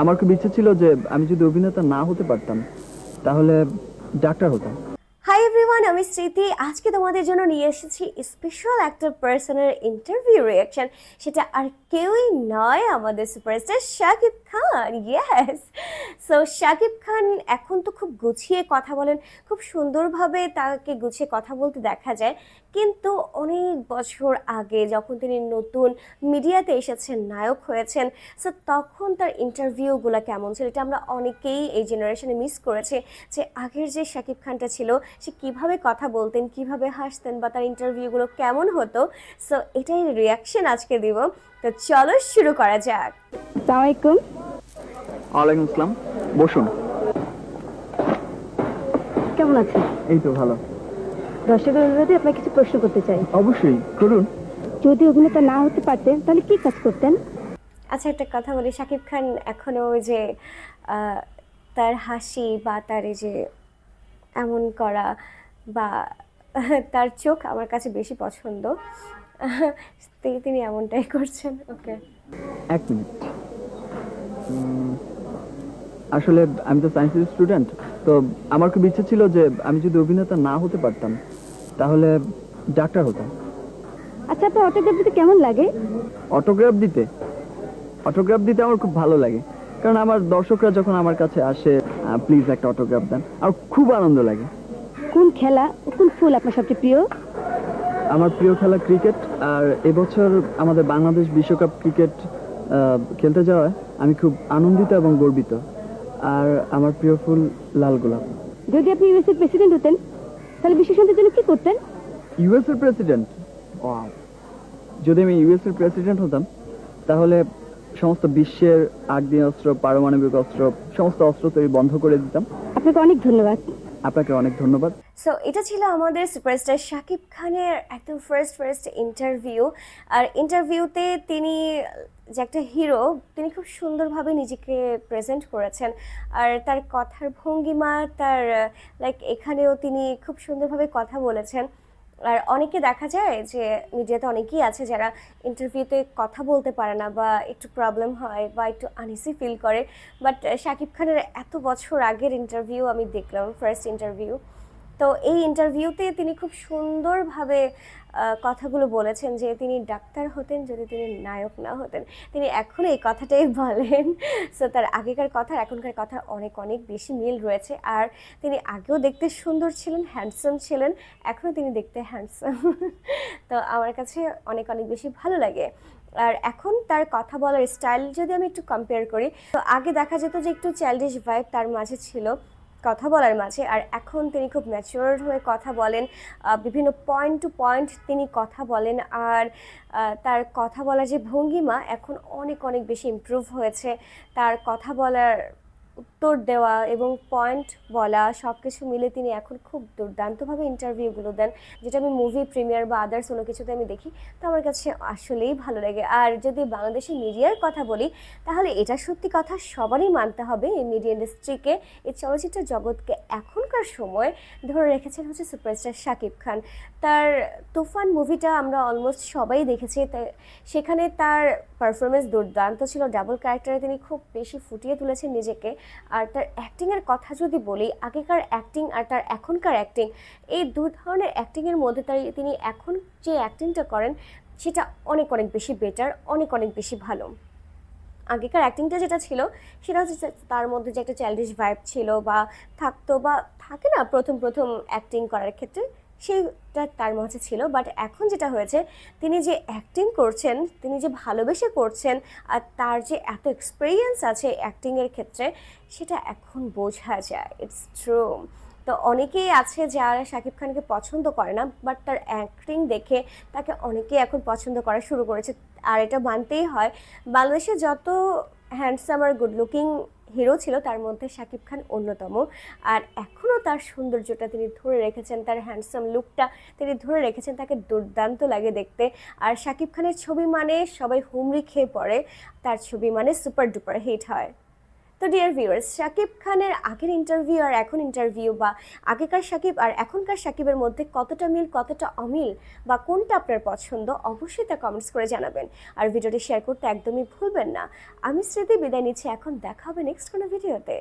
আমার খুব ইচ্ছে ছিল যে আমি যদি অভিনেতা না হতে পারতাম তাহলে ডাক্তার হতাম। হাই এভরিওয়ান, আমি স্মৃতি। আজকে তোমাদের জন্য নিয়ে এসেছি স্পেশাল একটা পার্সনের ইন্টারভিউ রিয়াকশন। সেটা আর কেউই নয়, আমাদের superstar Shakib Khan. Yes. So Shakib Khan এখন তো খুব গুছিয়ে কথা বলেন, খুব সুন্দরভাবে তাকে গুছিয়ে কথা বলতে দেখা যায়। কিন্তু অনেক বছর আগে যখন তিনি নতুন মিডিয়াতে এসেছেন, নায়ক হয়েছেন, সো তখন তার ইন্টারভিউগুলো কেমন ছিল এটা আমরা অনেকেই এই জেনারেশনে মিস করেছি। যে আগের যে শাকিব খানটা ছিল, সে কিভাবে কথা বলতেন, কিভাবে হাসতেন, বা তার ইন্টারভিউগুলো কেমন হতো। সো এটাই রিয়াকশন আজকে দিব। তো চলো শুরু করা যাক। আসসালামু আলাইকুম। ওয়ালাইকুম আসসালাম। বসুন। কেমন আছেন? এই তো ভালো। দর্শকের অনুরোধে আপনাকে কিছু প্রশ্ন করতে চাই। অবশ্যই করুন। যদি অভিনেতা না হতে পারতেন তাহলে কি কাজ করতেন? আচ্ছা, একটা কথা বলি, শাকিব খান এখনো ওই যে আহ, তার হাসি বা তার এই যে এমন করা বা তার চোখ আমার কাছে বেশি পছন্দ। তিনি এমনটাই করছেন। ওকে। এক মিনিট। আসলে আমি তো সায়েন্সের স্টুডেন্ট, তো আমার খুব ইচ্ছে ছিল যে আমি যদি অভিনেতা না হতে পারতাম তাহলে ডাক্তার হতাম। আচ্ছা, আপনার অটোগ্রাফ দিতে কেমন লাগে? অটোগ্রাফ দিতে অটোগ্রাফ দিতে আমার খুব ভালো লাগে, কারণ আমার দর্শকরা যখন আমার কাছে আসে, প্লিজ একটা অটোগ্রাফ দেন, আর খুব আনন্দ লাগে। কোন খেলা ও কোন ফুল আপনার সবচেয়ে প্রিয়? আমার প্রিয় খেলা ক্রিকেট, আর এবছর আমাদের বাংলাদেশ বিশ্বকাপ ক্রিকেট খেলতে যাওয়ায় আমি খুব আনন্দিত এবং গর্বিত। আর আমার প্রিয় ফুল লাল গোলাপ। যদি আপনি ইউএস এর প্রেসিডেন্ট হতেন তাহলে বিশ্ব শান্তির জন্য কি করতেন? ইউএস এর প্রেসিডেন্ট? ওয়াও! যদি আমি ইউএস এর প্রেসিডেন্ট হতাম তাহলে সমস্ত বিশ্বের আগ্নেয়াস্ত্র, পারমাণবিক অস্ত্র, সমস্ত অস্ত্র তৈরি বন্ধ করে দিতাম। আপনাকে অনেক ধন্যবাদ। আপনাকে অনেক ধন্যবাদ। সো এটা ছিল আমাদের সুপারস্টার শাকিব খানের একদম ফার্স্ট ইন্টারভিউ। আর ইন্টারভিউতে তিনি যে একটা হিরো, তিনি খুব সুন্দরভাবে নিজেকে প্রেজেন্ট করেছেন। আর তার কথার ভঙ্গিমা, তার লাইক এখানেও তিনি খুব সুন্দরভাবে কথা বলেছেন। আর অনেকে দেখা যায় যে মিডিয়াতে অনেকেই আছে যারা ইন্টারভিউতে কথা বলতে পারে না, বা একটু প্রবলেম হয়, বা একটু আনইজি ফিল করে। বাট শাকিব খানের এত বছর আগের ইন্টারভিউ আমি দেখলাম, ফার্স্ট ইন্টারভিউ। তো এই ইন্টারভিউতে তিনি খুব সুন্দরভাবে কথাগুলো বলেছেন যে তিনি ডাক্তার হতেন যদি তিনি নায়ক না হতেন। তিনি এখনও এই কথাটাই বলেন। সো তার আগেকার কথা এখনকার কথা অনেক অনেক বেশি মিল রয়েছে। আর তিনি আগেও দেখতে সুন্দর ছিলেন, হ্যান্ডসাম ছিলেন, এখনও তিনি দেখতে হ্যান্ডসাম। তো আমার কাছে অনেক অনেক বেশি ভালো লাগে। আর এখন তার কথা বলার স্টাইল যদি আমি একটু কম্পেয়ার করি, তো আগে দেখা যেত যে একটু চাইল্ডিশ ভাইব তার মাঝে ছিল কথা বলার মাঝে। আর এখন তিনি খুব ম্যাচিওরড হয়ে কথা বলেন, বিভিন্ন পয়েন্ট টু পয়েন্ট তিনি কথা বলেন। আর তার কথা বলার যে ভঙ্গিমা এখন অনেক অনেক বেশি ইমপ্রুভ হয়েছে। তার কথা বলার, উত্তর দেওয়া এবং পয়েন্ট বলা সব কিছু মিলে তিনি এখন খুব দুর্দান্তভাবে ইন্টারভিউগুলো দেন, যেটা আমি মুভি প্রিমিয়ার বা আদার্স কোনো কিছুতে আমি দেখি। তো আমার কাছে আসলেই ভালো লাগে। আর যদি বাংলাদেশের মিডিয়ার কথা বলি, তাহলে এটা সত্যি কথা, সবারই মানতে হবে এই মিডিয়া ইন্ডাস্ট্রিকে, এই চলচ্চিত্র জগৎকে এখনকার সময় ধরে রেখেছেন হচ্ছে সুপারস্টার শাকিব খান। তার তুফান মুভিটা আমরা অলমোস্ট সবাই দেখেছি। সেখানে তার পারফরমেন্স দুর্দান্ত ছিল, ডাবল ক্যারেক্টারে তিনি খুব বেশি ফুটিয়ে তুলেছেন নিজেকে। আর তার অ্যাক্টিংয়ের কথা যদি বলি, আগেকার অ্যাক্টিং আর তার এখনকার অ্যাক্টিং, এই দু ধরনের অ্যাক্টিংয়ের মধ্যে তিনি এখন যে অ্যাক্টিংটা করেন সেটা অনেক অনেক বেশি বেটার, অনেক অনেক বেশি ভালো। আগেকার অ্যাক্টিংটা যেটা ছিল সেটা হচ্ছে তার মধ্যে যে একটা চাইল্ডিশ ভাইব ছিল বা থাকতো, বা থাকে না প্রথম প্রথম অ্যাক্টিং করার ক্ষেত্রে, সেইটা তার মাঝে ছিল। বাট এখন যেটা হয়েছে, তিনি যে অ্যাক্টিং করছেন, তিনি যে ভালোবেসে করছেন, আর তার যে এত এক্সপিরিয়েন্স আছে অ্যাক্টিংয়ের ক্ষেত্রে, সেটা এখন বোঝা যায়। It's true. তো অনেকেই আছে যারা শাকিব খানকে পছন্দ করে না, বাট তার অ্যাক্টিং দেখে তাকে অনেকেই এখন পছন্দ করা শুরু করেছে। আর এটা মানতেই হয়, বাংলাদেশে যত হ্যান্ডসাম আর গুড লুকিং হিরো ছিল তার মধ্যে শাকিব খান অন্যতম। আর এখনও তার সৌন্দর্যটা তিনি ধরে রেখেছেন, তার হ্যান্ডসাম লুকটা তিনি ধরে রেখেছেন, তাকে দুর্দান্ত লাগে দেখতে। আর শাকিব খানের ছবি মানে সবাই হুমড়ি খেয়ে পড়ে, তার ছবি মানে সুপার ডুপার হিট হয়। তো ডিয়ার ভিউয়ার্স, শাকিব খানের আগের ইন্টারভিউ আর এখন ইন্টারভিউ, বা আগেকার শাকিব আর এখনকার শাকিবের মধ্যে কতটা মিল কতটা অমিল, বা কোনটা আপনার পছন্দ, অবশ্যই তা কমেন্টস করে জানাবেন। আর ভিডিওটি শেয়ার করতে একদমই ভুলবেন না। আমি স্মৃতি বিদায় নিচ্ছি, এখন দেখা হবে নেক্সট কোনো ভিডিওতে।